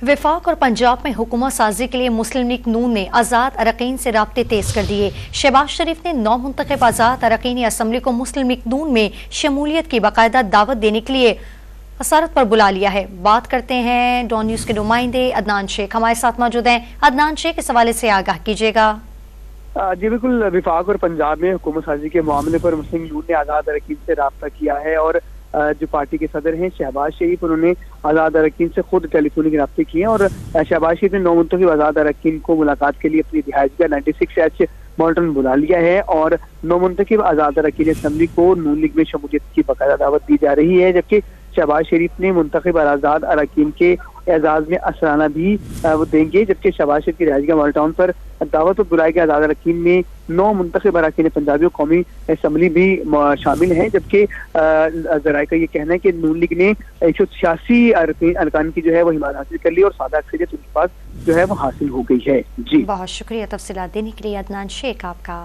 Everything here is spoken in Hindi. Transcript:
वफाक और पंजाब में हुकूमत साजी के लिए मुस्लिम लीग नून ने आज़ाद अरकान से राब्ते तेज कर दिए। शहबाज शरीफ ने 9 मुंतखब आज़ाद अरकान असम्बली को मुस्लिम लीग नून में शमूलियत की बाकायदा दावत देने के लिए असरत पर बुला लिया है। बात करते हैं डॉन न्यूज़ के नुमाइंदे अदनान शेख हमारे साथ मौजूद हैं। अदनान शेख, इस हवाले से आगाह कीजिएगा। जी बिल्कुल, वफाक और पंजाब में हुकूमत साजी के मामले पर मुस्लिम लीग नून ने आज़ाद अरकान से राब्ता किया है और जो पार्टी के सदर हैं शहबाज शरीफ, उन्होंने आज़ाद अरकान से खुद टेलीफोनिक राब्ते किए और शहबाज शरीफ ने 9 मुंतखब आज़ाद अरकान को मुलाकात के लिए अपनी रिहाइशगाह 96H मॉल्टन बुला लिया है और 9 मुंतखब आज़ाद अरकान असम्बली को नून लीग में शमूलियत की बाकायदा दावत दी जा रही है, जबकि शहबाज शरीफ ने मुंतखब आज़ाद अरकान के एजाज में असराना भी वो देंगे। जबकि शहबाज शरीफ की रिहाइशगाह मॉल्टाउन पर दावत और बुलाए गए आज़ाद अरकान में 9 मुंतखब अरकान पंजाबी कौमी असम्बली भी शामिल हैं, जबकि जराए का ये कहना है कि नून लीग ने 186 अरकान की जो है वो हिमायत हासिल कर ली और सादा अक्सरियत उनके पास जो है वो हासिल हो गई है। जी बहुत शुक्रिया तफसीलात देने के लिए अदनान शेख आपका।